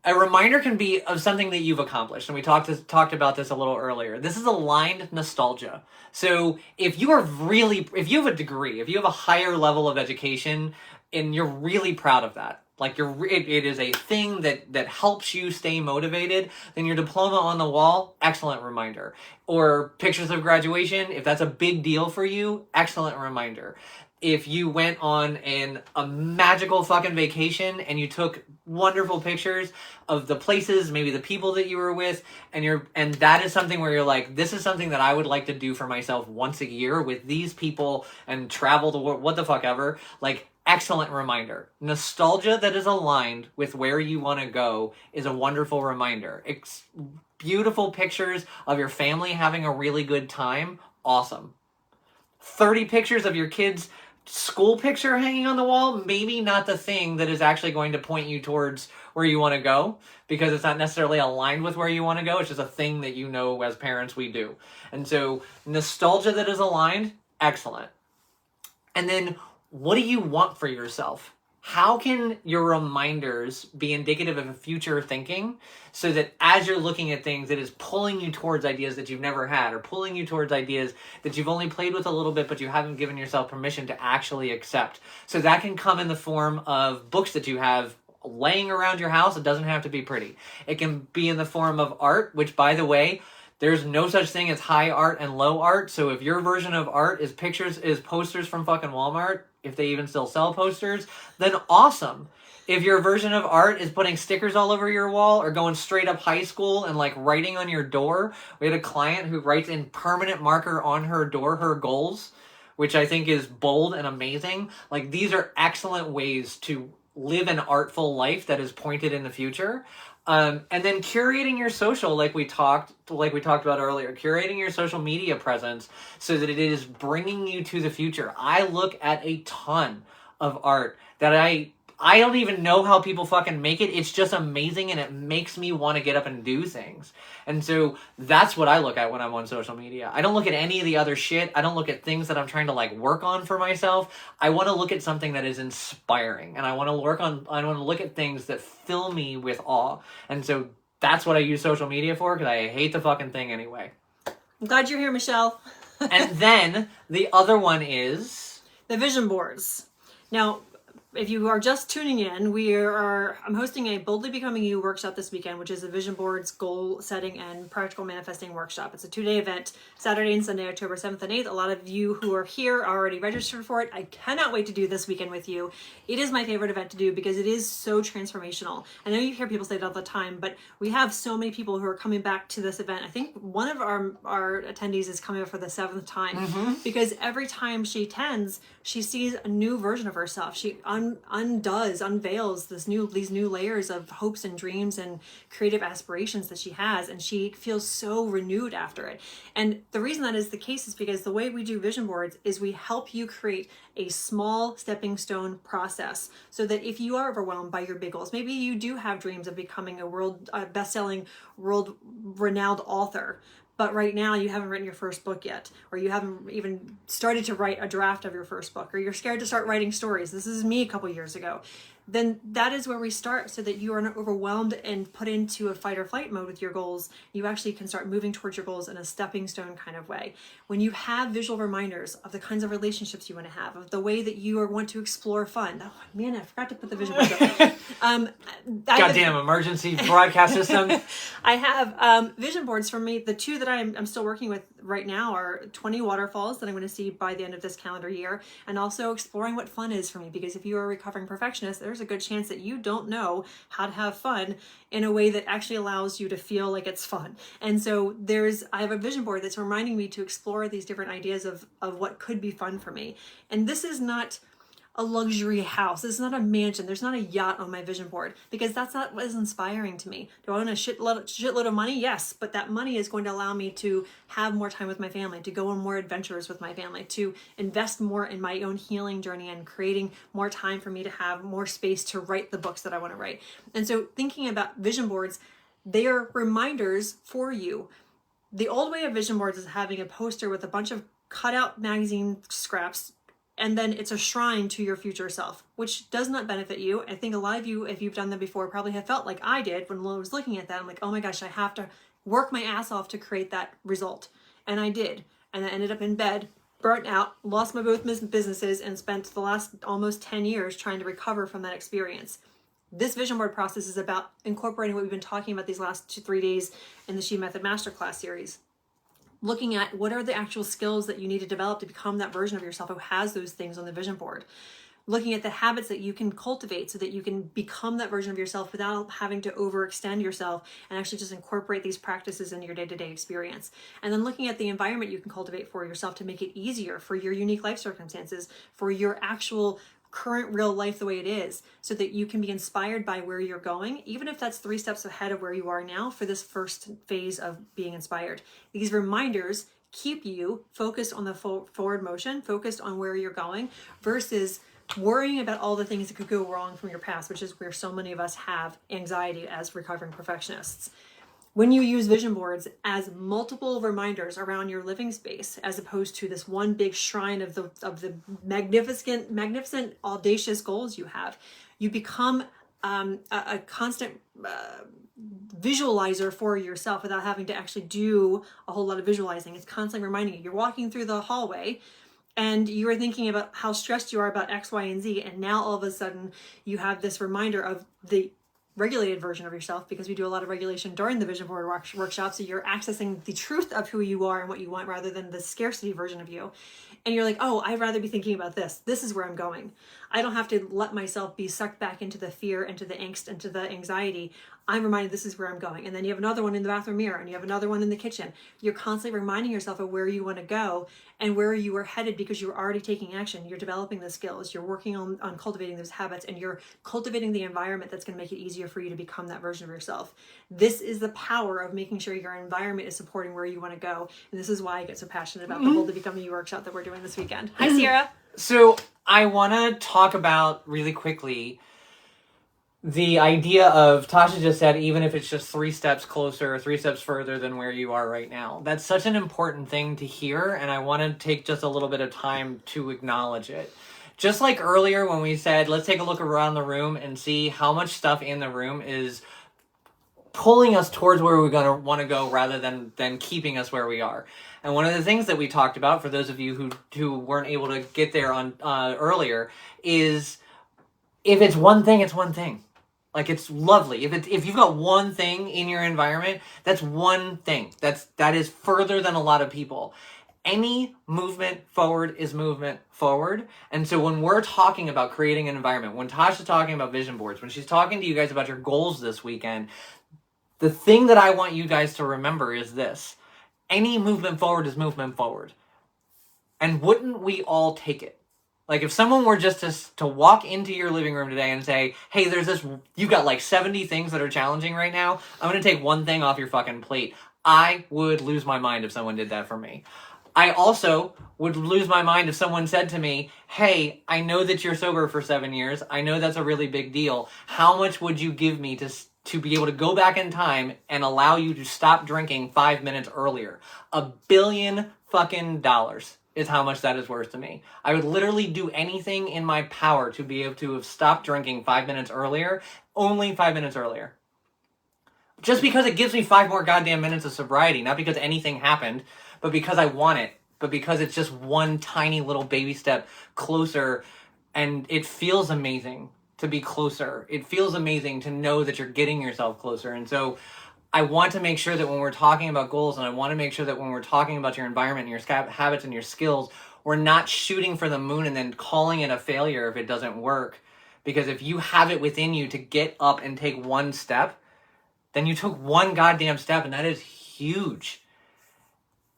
B: a reminder can be of something that you've accomplished, and we talked about this a little earlier. This is aligned nostalgia. So if you have a degree, if you have a higher level of education, and you're really proud of that, like it is a thing that helps you stay motivated, then your diploma on the wall, excellent reminder. Or pictures of graduation, if that's a big deal for you, excellent reminder. If you went on a magical fucking vacation and you took wonderful pictures of the places, maybe the people that you were with, and that is something where you're like, this is something that I would like to do for myself once a year with these people and travel the world, what the fuck ever, like, excellent reminder. Nostalgia that is aligned with where you want to go is a wonderful reminder. Beautiful pictures of your family having a really good time, awesome. 30 pictures of your kids' school picture hanging on the wall, maybe not the thing that is actually going to point you towards where you want to go, because it's not necessarily aligned with where you want to go. It's just a thing that, you know, as parents we do. And so nostalgia that is aligned, excellent. And then what do you want for yourself? how can your reminders be indicative of a future thinking so that as you're looking at things, it is pulling you towards ideas that you've never had, or pulling you towards ideas that you've only played with a little bit, but you haven't given yourself permission to actually accept. So that can come in the form of books that you have laying around your house. It doesn't have to be pretty. It can be in the form of art, which, by the way, there's no such thing as high art and low art. So if your version of art is posters from fucking Walmart, if they even still sell posters, then awesome. If your version of art is putting stickers all over your wall, or going straight up high school and like writing on your door. We had a client who writes in permanent marker on her door her goals, which I think is bold and amazing. Like, these are excellent ways to live an artful life that is pointed in the future. And then curating your social, like we talked about earlier, curating your social media presence so that it is bringing you to the future. I look at a ton of art that I don't even know how people fucking make it. It's just amazing, and it makes me want to get up and do things. And so that's what I look at when I'm on social media. I don't look at any of the other shit. I don't look at things that I'm trying to like work on for myself. I want to look at something that is inspiring, and I want to look at things that fill me with awe. And so that's what I use social media for, because I hate the fucking thing anyway.
A: I'm glad you're here, Michelle.
B: And then the other one is
A: the vision boards. Now, if you are just tuning in, I'm hosting a Boldly Becoming You workshop this weekend, which is a vision boards, goal setting, and practical manifesting workshop. It's a 2-day event, Saturday and Sunday, October 7th and 8th. A lot of you who are here are already registered for it. I cannot wait to do this weekend with you. It is my favorite event to do because it is so transformational. I know you hear people say it all the time, but we have so many people who are coming back to this event. I think one of our attendees is coming up for the 7th time, because every time she attends, she sees a new version of herself. She unveils these new layers of hopes and dreams and creative aspirations that she has, and she feels so renewed after it. And the reason that is the case is because the way we do vision boards is we help you create a small stepping stone process, so that if you are overwhelmed by your big goals, maybe you do have dreams of becoming a best-selling, world-renowned author, but right now you haven't written your first book yet, or you haven't even started to write a draft of your first book, or you're scared to start writing stories. This is me a couple years ago. Then that is where we start, so that you are not overwhelmed and put into a fight or flight mode with your goals. You actually can start moving towards your goals in a stepping stone kind of way. When you have visual reminders of the kinds of relationships you want to have, of the way that you want to explore fun. Oh man, I forgot to put the vision board up.
B: Goddamn emergency broadcast system.
A: I have vision boards for me. The two that I'm still working with right now are 20 waterfalls that I'm going to see by the end of this calendar year, and also exploring what fun is for me, because if you are a recovering perfectionist, there's a good chance that you don't know how to have fun in a way that actually allows you to feel like it's fun. And so I have a vision board that's reminding me to explore these different ideas of what could be fun for me. And this is not a luxury house. This is not a mansion. There's not a yacht on my vision board, because that's not what is inspiring to me. Do I want a shitload of money? Yes, but that money is going to allow me to have more time with my family, to go on more adventures with my family, to invest more in my own healing journey and creating more time for me to have more space to write the books that I want to write. And so thinking about vision boards, they are reminders for you. The old way of vision boards is having a poster with a bunch of cutout magazine scraps, and then it's a shrine to your future self, which does not benefit you. I think a lot of you, if you've done that before, probably have felt like I did when I was looking at that. I'm like, oh my gosh, I have to work my ass off to create that result. And I did. And I ended up in bed, burnt out, lost my both businesses, and spent the last almost 10 years trying to recover from that experience. This vision board process is about incorporating what we've been talking about these last 3 days in the S.H.E Method masterclass series. Looking at what are the actual skills that you need to develop to become that version of yourself who has those things on the vision board. Looking at the habits that you can cultivate so that you can become that version of yourself without having to overextend yourself, and actually just incorporate these practices into your day-to-day experience. And then looking at the environment you can cultivate for yourself to make it easier for your unique life circumstances, for your actual current real life the way it is, so that you can be inspired by where you're going, even if that's 3 steps ahead of where you are now for this first phase of being inspired. These reminders keep you focused on the forward motion, focused on where you're going, versus worrying about all the things that could go wrong from your past, which is where so many of us have anxiety as recovering perfectionists. when you use vision boards as multiple reminders around your living space, as opposed to this one big shrine of the magnificent, audacious goals you have, you become a constant visualizer for yourself without having to actually do a whole lot of visualizing. It's constantly reminding you. You're walking through the hallway and you are thinking about how stressed you are about X, Y, and Z, and now all of a sudden you have this reminder of the regulated version of yourself, because we do a lot of regulation during the vision board workshop. So you're accessing the truth of who you are and what you want rather than the scarcity version of you. And you're like, oh, I'd rather be thinking about this. This is where I'm going. I don't have to let myself be sucked back into the fear, into the angst, into the anxiety. I'm reminded this is where I'm going. And then you have another one in the bathroom mirror, and you have another one in the kitchen. You're constantly reminding yourself of where you want to go and where you are headed, because you're already taking action. You're developing the skills. You're working on cultivating those habits, and you're cultivating the environment that's going to make it easier for you to become that version of yourself. This is the power of making sure your environment is supporting where you want to go. And this is why I get so passionate about the Bold to Become You workshop that we're doing this weekend. Hi, Sierra.
B: So I want to talk about really quickly the idea of, Tasha just said, even if it's just 3 steps closer, 3 steps further than where you are right now. That's such an important thing to hear, and I want to take just a little bit of time to acknowledge it. Just like earlier when we said, let's take a look around the room and see how much stuff in the room is pulling us towards where we're going to want to go rather than keeping us where we are. And one of the things that we talked about, for those of you who weren't able to get there on earlier, is if it's one thing, it's one thing. Like, it's lovely. If you've got one thing in your environment, that's one thing. That is further than a lot of people. Any movement forward is movement forward. And so when we're talking about creating an environment, when Tasha's talking about vision boards, when she's talking to you guys about your goals this weekend, the thing that I want you guys to remember is this. Any movement forward is movement forward. And wouldn't we all take it? Like, if someone were just to walk into your living room today and say, hey, you've got like 70 things that are challenging right now. I'm going to take one thing off your fucking plate. I would lose my mind if someone did that for me. I also would lose my mind if someone said to me, hey, I know that you're sober for 7 years. I know that's a really big deal. How much would you give me to be able to go back in time and allow you to stop drinking 5 minutes earlier? $1 billion fucking dollars is how much that is worth to me. I would literally do anything in my power to be able to have stopped drinking 5 minutes earlier, only 5 minutes earlier. Just because it gives me 5 more goddamn minutes of sobriety, not because anything happened, but because I want it, but because it's just one tiny little baby step closer, and it feels amazing to be closer. It feels amazing to know that you're getting yourself closer. And so I want to make sure that when we're talking about goals, and I want to make sure that when we're talking about your environment and your habits and your skills, we're not shooting for the moon and then calling it a failure if it doesn't work. Because if you have it within you to get up and take one step, then you took one goddamn step, and that is huge.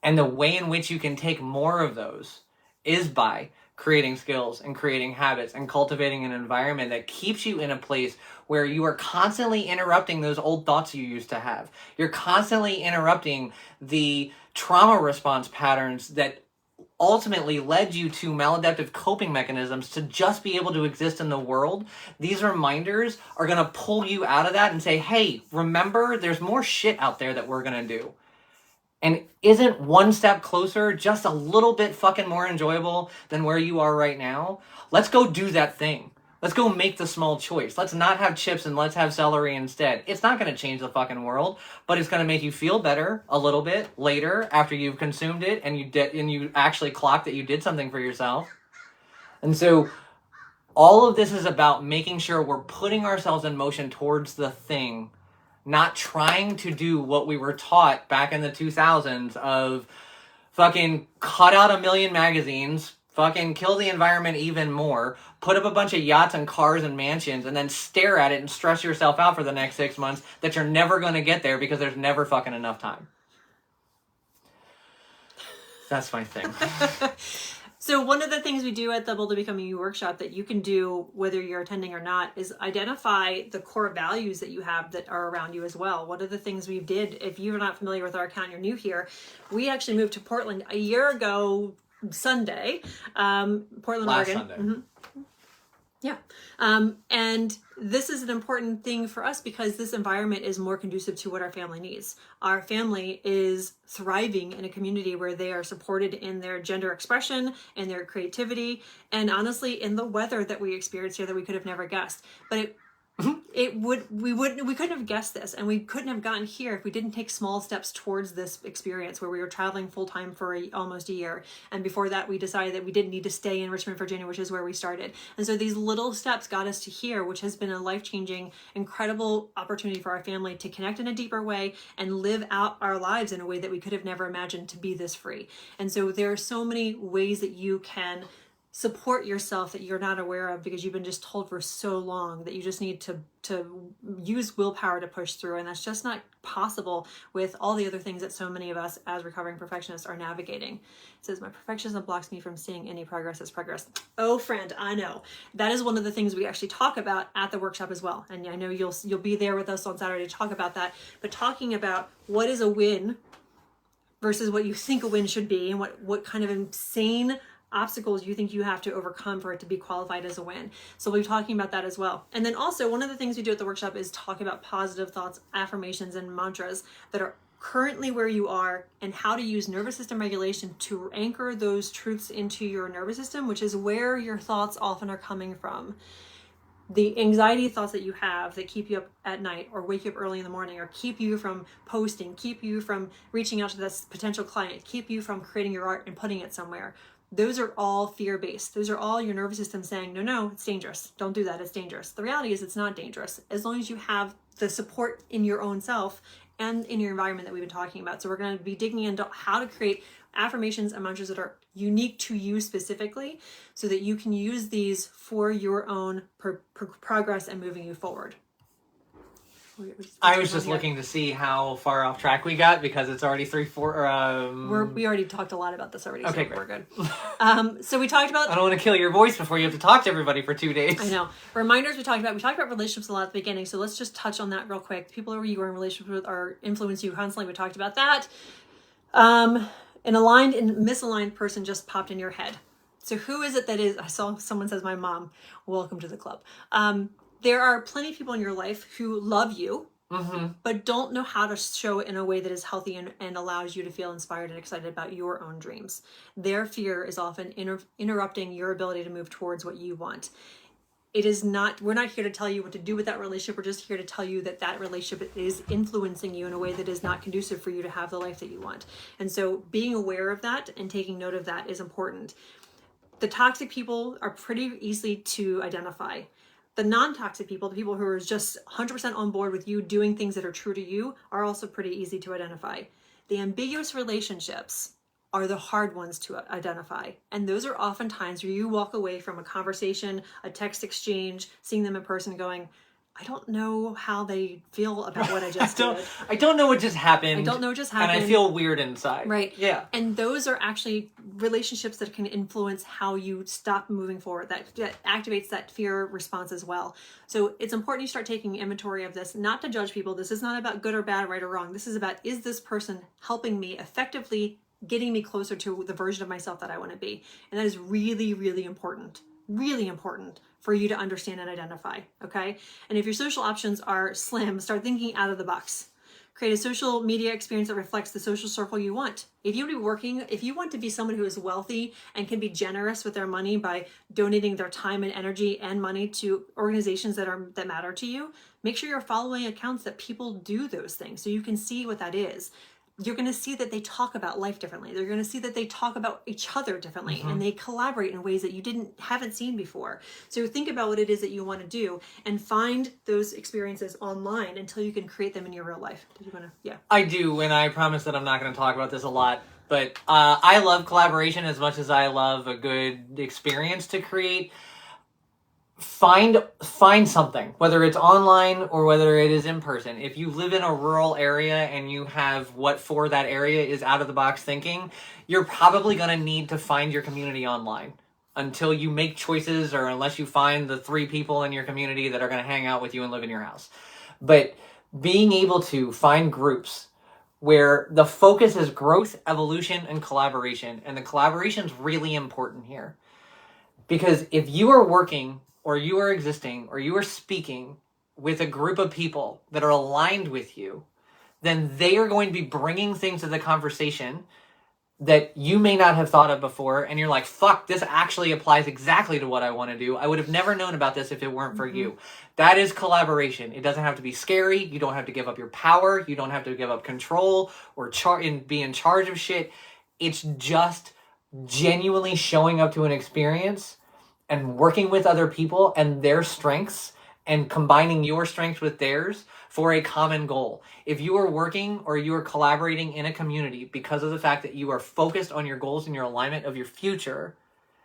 B: And the way in which you can take more of those is by creating skills and creating habits and cultivating an environment that keeps you in a place where you are constantly interrupting those old thoughts you used to have. You're constantly interrupting the trauma response patterns that ultimately led you to maladaptive coping mechanisms to just be able to exist in the world. These reminders are going to pull you out of that and say, hey, remember, there's more shit out there that we're going to do. And isn't one step closer just a little bit fucking more enjoyable than where you are right now? Let's go do that thing. Let's go make the small choice. Let's not have chips and let's have celery instead. It's not going to change the fucking world, but it's going to make you feel better a little bit later after you've consumed it and you actually clock that you did something for yourself. And so all of this is about making sure we're putting ourselves in motion towards the thing, not trying to do what we were taught back in the 2000s of fucking cut out 1 million magazines, fucking kill the environment even more, put up a bunch of yachts and cars and mansions, and then stare at it and stress yourself out for the next 6 months that you're never going to get there because there's never fucking enough time. That's my thing.
A: So one of the things we do at the Bold to Become You workshop that you can do whether you're attending or not is identify the core values that you have that are around you as well. One of the things we did, if you're not familiar with our account, you're new here, we actually moved to Portland a year ago Sunday, Portland,
B: Last
A: Oregon.
B: Sunday.
A: Mm-hmm. Yeah. And this is an important thing for us because this environment is more conducive to what our family needs. Our family is thriving in a community where they are supported in their gender expression and their creativity, and honestly in the weather that we experience here that we could have never guessed. But we couldn't have guessed this, and we couldn't have gotten here if we didn't take small steps towards this experience where we were traveling full time for almost a year. And before that, we decided that we didn't need to stay in Richmond, Virginia, which is where we started. And so these little steps got us to here, which has been a life-changing, incredible opportunity for our family to connect in a deeper way and live out our lives in a way that we could have never imagined to be this free. And so there are so many ways that you can support yourself that you're not aware of because you've been just told for so long that you just need to use willpower to push through, and that's just not possible with all the other things that so many of us as recovering perfectionists are navigating. It says, my perfectionism blocks me from seeing any progress as progress. Oh friend, I know. That is one of the things we actually talk about at the workshop as well, and I know you'll be there with us on Saturday to talk about that, but talking about what is a win versus what you think a win should be, and what kind of insane obstacles you think you have to overcome for it to be qualified as a win. So we'll be talking about that as well. And then also one of the things we do at the workshop is talk about positive thoughts, affirmations, and mantras that are currently where you are and how to use nervous system regulation to anchor those truths into your nervous system, which is where your thoughts often are coming from. The anxiety thoughts that you have that keep you up at night or wake you up early in the morning or keep you from posting, keep you from reaching out to this potential client, keep you from creating your art and putting it somewhere. Those are all fear-based. Those are all your nervous system saying, no, it's dangerous. Don't do that. It's dangerous. The reality is it's not dangerous as long as you have the support in your own self and in your environment that we've been talking about. So we're going to be digging into how to create affirmations and mantras that are unique to you specifically so that you can use these for your own progress and moving you forward.
B: I was just looking to see how far off track we got because it's already 3-4.
A: We already talked a lot about this already,
B: okay,
A: so we're good. So we talked about...
B: I don't want to kill your voice before you have to talk to everybody for 2 days.
A: I know. Reminders we talked about relationships a lot at the beginning, so let's just touch on that real quick. People who you are in relationships with are influence you constantly. We talked about that. An aligned and misaligned person just popped in your head. So who is it that is... I saw someone says my mom. Welcome to the club. There are plenty of people in your life who love you, but don't know how to show it in a way that is healthy and allows you to feel inspired and excited about your own dreams. Their fear is often interrupting your ability to move towards what you want. We're not here to tell you what to do with that relationship. We're just here to tell you that that relationship is influencing you in a way that is not conducive for you to have the life that you want. And so being aware of that and taking note of that is important. The toxic people are pretty easy to identify. The non-toxic people, the people who are just 100% on board with you doing things that are true to you, are also pretty easy to identify. The ambiguous relationships are the hard ones to identify. And those are often times where you walk away from a conversation, a text exchange, seeing them in person going, I don't know how they feel about what I just did.
B: I don't know what just happened.
A: And
B: I feel weird inside.
A: Right.
B: Yeah.
A: And those are actually relationships that can influence how you stop moving forward. That activates that fear response as well. So it's important you start taking inventory of this, not to judge people. This is not about good or bad, right or wrong. This is about, is this person helping me effectively getting me closer to the version of myself that I want to be? And that is really, really important. Really important for you to understand and identify, okay? And if your social options are slim, start thinking out of the box. Create a social media experience that reflects the social circle you want. If you want to be someone who is wealthy and can be generous with their money by donating their time and energy and money to organizations that matter to you, make sure you're following accounts that people do those things so you can see what that is. You're going to see that they talk about life differently. They're going to see that they talk about each other differently, and they collaborate in ways that you haven't seen before. So think about what it is that you want to do and find those experiences online until you can create them in your real life. Did you want to? Yeah.
B: I do, and I promise that I'm not going to talk about this a lot, but I love collaboration as much as I love a good experience to create. Find something, whether it's online or whether it is in person. If you live in a rural area and you have what for that area is out of the box thinking, you're probably going to need to find your community online until you make choices or unless you find the 3 people in your community that are going to hang out with you and live in your house. But being able to find groups where the focus is growth, evolution, and collaboration. And the collaboration is really important here. Because if you are working or you are existing or you are speaking with a group of people that are aligned with you, then they are going to be bringing things to the conversation that you may not have thought of before, and you're like, fuck, this actually applies exactly to what I want to do. I would have never known about this if it weren't for you. That is collaboration. It doesn't have to be scary. You don't have to give up your power. You don't have to give up control or be in charge of shit. It's just genuinely showing up to an experience and working with other people and their strengths and combining your strengths with theirs for a common goal. If you are working or you are collaborating in a community because of the fact that you are focused on your goals and your alignment of your future,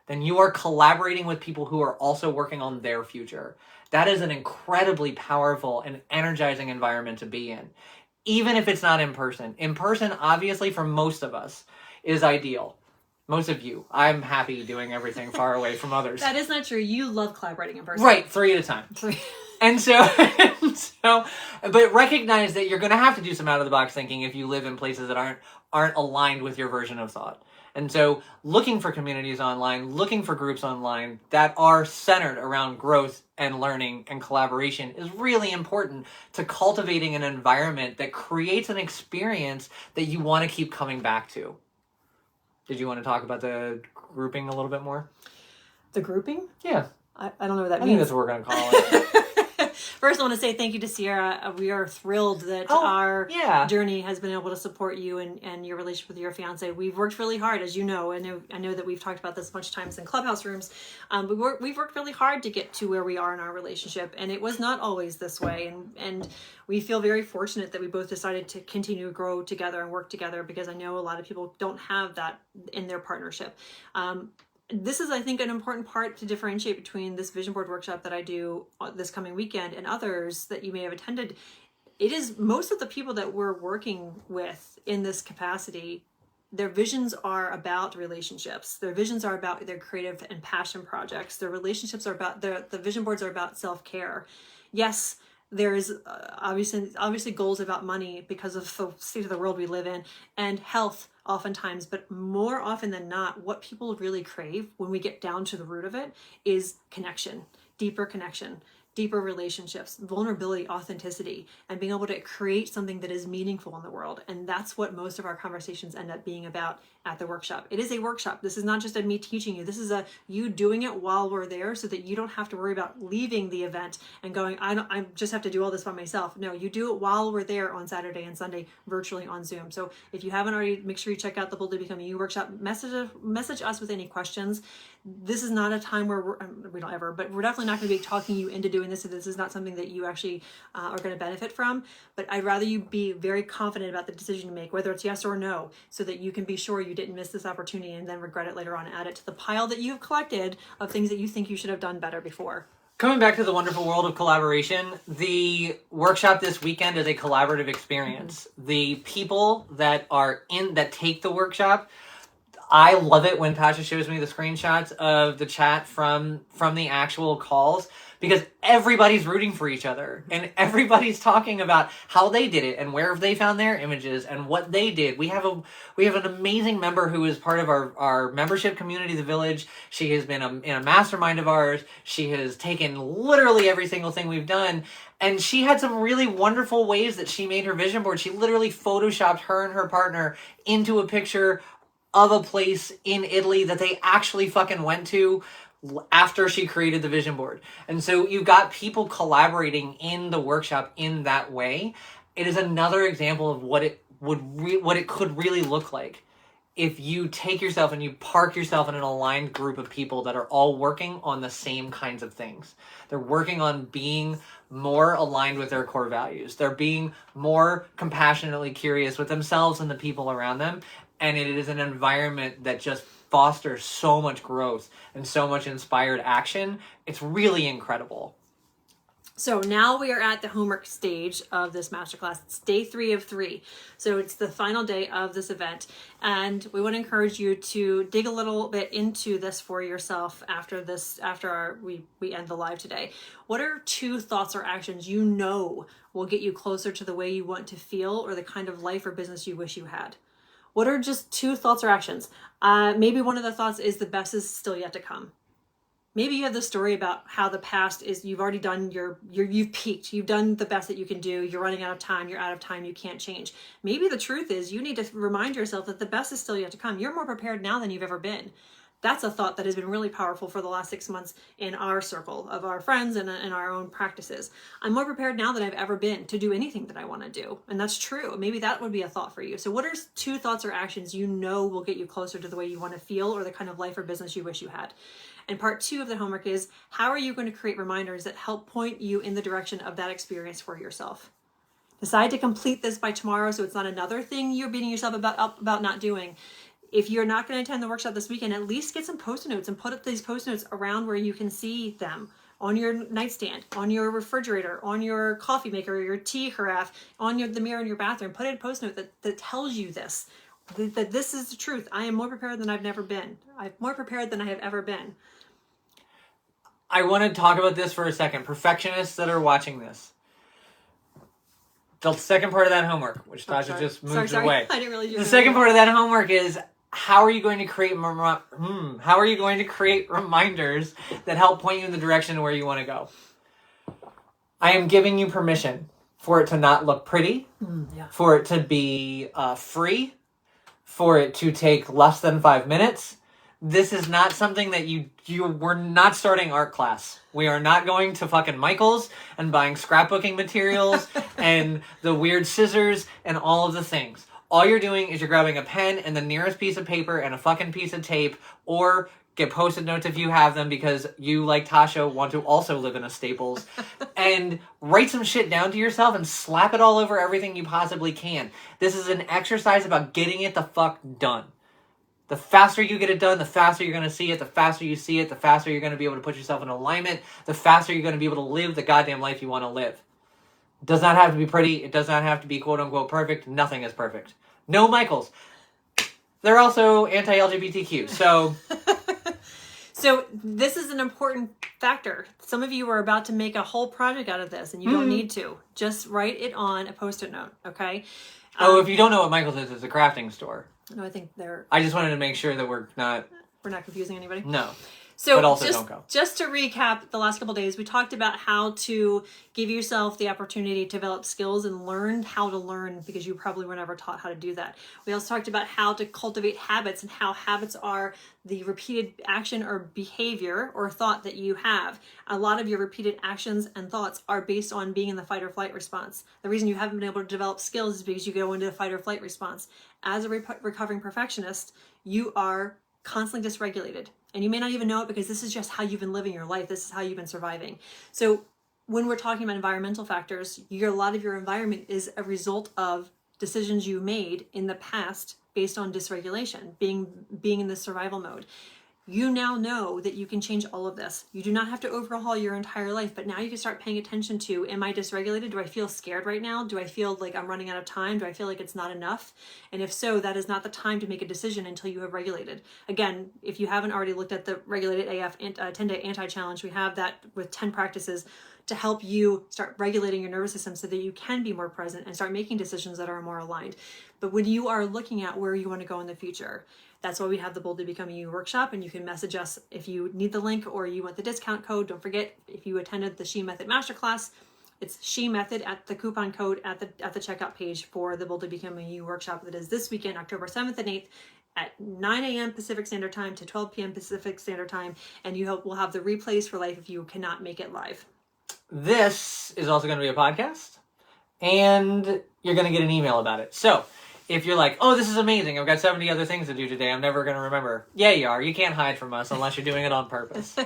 B: then you are collaborating with people who are also working on their future. That is an incredibly powerful and energizing environment to be in, even if it's not in person. In person, obviously, for most of us, is ideal. Most of you. I'm happy doing everything far away from others.
A: That is not true. You love collaborating in person.
B: Right, 3 at a time. And so, but recognize that you're going to have to do some out of the box thinking if you live in places that aren't aligned with your version of thought. And so looking for communities online, looking for groups online that are centered around growth and learning and collaboration is really important to cultivating an environment that creates an experience that you want to keep coming back to. Did you want to talk about the grouping a little bit more?
A: The grouping?
B: Yeah.
A: I don't know what that
B: I
A: means.
B: think that's what we're going to call it.
A: First, I want to say thank you to Sierra. We are thrilled that our journey has been able to support you and your relationship with your fiance. We've worked really hard, as you know. I know that we've talked about this a bunch of times in clubhouse rooms. We've worked really hard to get to where we are in our relationship, and it was not always this way. And we feel very fortunate that we both decided to continue to grow together and work together, because I know a lot of people don't have that in their partnership. This is, I think, an important part to differentiate between this vision board workshop that I do this coming weekend and others that you may have attended. It is most of the people that we're working with in this capacity, their visions are about relationships. Their visions are about their creative and passion projects. Their relationships are about, the vision boards are about self-care. Yes, there is obviously goals about money because of the state of the world we live in, and health oftentimes, but more often than not, what people really crave when we get down to the root of it is connection, deeper relationships, vulnerability, authenticity, and being able to create something that is meaningful in the world. And that's what most of our conversations end up being about at the workshop. It is a workshop. This is not just a me teaching you. This is a you doing it while we're there, so that you don't have to worry about leaving the event and going, I just have to do all this by myself. No, you do it while we're there on Saturday and Sunday virtually on Zoom. So if you haven't already, make sure you check out the Boldly Becoming You workshop. Message us with any questions. This is not a time where we don't ever, but we're definitely not going to be talking you into doing this. So this is not something that you actually are going to benefit from. But I'd rather you be very confident about the decision you make, whether it's yes or no, so that you can be sure you didn't miss this opportunity and then regret it later on and add it to the pile that you've collected of things that you think you should have done better before.
B: Coming back to the wonderful world of collaboration, the workshop this weekend is a collaborative experience. Mm-hmm. The people that take the workshop, I love it when Tasha shows me the screenshots of the chat from the actual calls, because everybody's rooting for each other and everybody's talking about how they did it and where they found their images and what they did. We have an amazing member who is part of our membership community, The Village. She has been in a mastermind of ours. She has taken literally every single thing we've done. And she had some really wonderful ways that she made her vision board. She literally photoshopped her and her partner into a picture of a place in Italy that they actually fucking went to after she created the vision board. And so you've got people collaborating in the workshop in that way. It is another example of what it could really look like if you take yourself and you park yourself in an aligned group of people that are all working on the same kinds of things. They're working on being more aligned with their core values. They're being more compassionately curious with themselves and the people around them. And it is an environment that just fosters so much growth and so much inspired action. It's really incredible.
A: So now we are at the homework stage of this masterclass. It's day 3 of 3. So it's the final day of this event. And we want to encourage you to dig a little bit into this for yourself after we end the live today. What are 2 thoughts or actions you know will get you closer to the way you want to feel or the kind of life or business you wish you had? What are just 2 thoughts or actions? Maybe one of the thoughts is the best is still yet to come. Maybe you have the story about how the past is, you've already done you've peaked. You've done the best that you can do. You're running out of time. You're out of time. You can't change. Maybe the truth is you need to remind yourself that the best is still yet to come. You're more prepared now than you've ever been. That's a thought that has been really powerful for the last 6 months in our circle of our friends and in our own practices. I'm more prepared now than I've ever been to do anything that I want to do. And that's true. Maybe that would be a thought for you. So what are 2 thoughts or actions you know will get you closer to the way you want to feel or the kind of life or business you wish you had? And part 2 of the homework is, how are you going to create reminders that help point you in the direction of that experience for yourself? Decide to complete this by tomorrow so it's not another thing you're beating yourself about not doing. If you're not going to attend the workshop this weekend, at least get some Post-it notes and put up these Post-it notes around where you can see them. On your nightstand, on your refrigerator, on your coffee maker, your tea carafe, on the mirror in your bathroom. Put in a Post-it note that tells you this, that this is the truth. I am more prepared than I've never been. I'm more prepared than I have ever been.
B: I want to talk about this for a second. Perfectionists that are watching this. The second part of that homework, which Tasha just moved away.
A: I didn't really do
B: the second part of that homework is, how are you going to create reminders that help point you in the direction where you want to go? I am giving you permission for it to not look pretty, for it to be free, for it to take less than 5 minutes. This is not something that we're not starting art class. We are not going to fucking Michael's and buying scrapbooking materials and the weird scissors and all of the things. All you're doing is you're grabbing a pen and the nearest piece of paper and a fucking piece of tape, or get Post-it notes if you have them, because you, like Tasha, want to also live in a Staples, and write some shit down to yourself and slap it all over everything you possibly can. This is an exercise about getting it the fuck done. The faster you get it done, the faster you're going to see it. The faster you see it, the faster you're going to be able to put yourself in alignment. The faster you're going to be able to live the goddamn life you want to live. It does not have to be pretty. It does not have to be quote-unquote perfect. Nothing is perfect. No Michaels. They're also anti-LGBTQ, so...
A: So this is an important factor. Some of you are about to make a whole project out of this, and you don't need to. Just write it on a Post-it note, okay?
B: If you don't know what Michaels is, it's a crafting store.
A: No, I think
B: I just wanted to make sure that we're not
A: confusing anybody.
B: No.
A: So
B: but also don't go.
A: Just to recap the last couple of days, we talked about how to give yourself the opportunity to develop skills and learn how to learn, because you probably were never taught how to do that. We also talked about how to cultivate habits and how habits are the repeated action or behavior or thought that you have. A lot of your repeated actions and thoughts are based on being in the fight or flight response. The reason you haven't been able to develop skills is because you go into the fight or flight response. As a recovering perfectionist, you are constantly dysregulated. And you may not even know it, because this is just how you've been living your life. This is how you've been surviving. So when we're talking about environmental factors, a lot of your environment is a result of decisions you made in the past based on dysregulation, being in the survival mode. You now know that you can change all of this. You do not have to overhaul your entire life, but now you can start paying attention to, am I dysregulated? Do I feel scared right now? Do I feel like I'm running out of time? Do I feel like it's not enough? And if so, that is not the time to make a decision until you have regulated. Again, if you haven't already looked at the Regulated AF 10-day anti-challenge, we have that with 10 practices to help you start regulating your nervous system so that you can be more present and start making decisions that are more aligned. But when you are looking at where you want to go in the future, that's why we have the Boldly Becoming You workshop, and you can message us if you need the link or you want the discount code. Don't forget, if you attended the S.H.E Method Masterclass, it's S.H.E Method at the coupon code at the checkout page for the Boldly Becoming You workshop that is this weekend, October 7th and 8th at 9 a.m. Pacific Standard Time to 12 p.m. Pacific Standard Time, and will have the replays for life if you cannot make it live.
B: This is also going to be a podcast, and you're going to get an email about it. So if you're like, oh, this is amazing, I've got 70 other things to do today, I'm never going to remember. Yeah, you are. You can't hide from us unless you're doing it on purpose.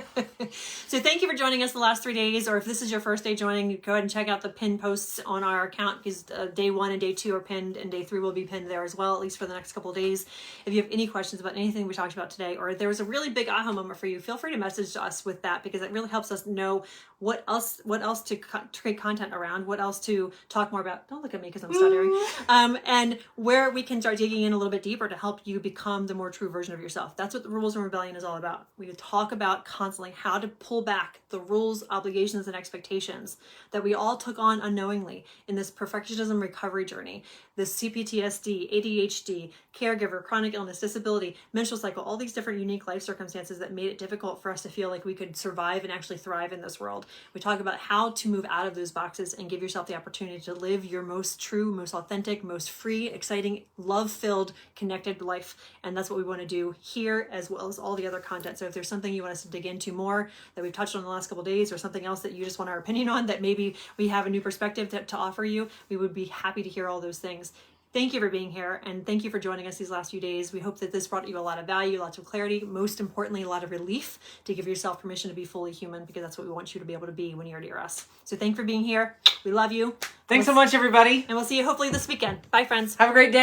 A: So thank you for joining us the last 3 days, or if this is your first day joining, go ahead and check out the pinned posts on our account, because day 1 and day 2 are pinned, and day 3 will be pinned there as well, at least for the next couple of days. If you have any questions about anything we talked about today, or if there was a really big aha moment for you, feel free to message us with that, because it really helps us know what else to create content around, what else to talk more about. Don't look at me because I'm stuttering. And where we can start digging in a little bit deeper to help you become the more true version of yourself. That's what the Rules and Rebellion is all about. We talk about constantly how to pull back the rules, obligations, and expectations that we all took on unknowingly in this perfectionism recovery journey, this CPTSD, ADHD, caregiver, chronic illness, disability, menstrual cycle, all these different unique life circumstances that made it difficult for us to feel like we could survive and actually thrive in this world. We talk about how to move out of those boxes and give yourself the opportunity to live your most true, most authentic, most free, exciting, love-filled, connected life. And that's what we want to do here, as well as all the other content. So if there's something you want us to dig into more that we've touched on in the last couple of days, or something else that you just want our opinion on, that maybe we have a new perspective to offer you, we would be happy to hear all those things. Thank you for being here, and thank you for joining us these last few days. We hope that this brought you a lot of value, lots of clarity, most importantly, a lot of relief to give yourself permission to be fully human, because that's what we want you to be able to be when you're near us. So thank you for being here. We love you.
B: Thanks so much, everybody.
A: And we'll see you hopefully this weekend. Bye, friends.
B: Have a great day.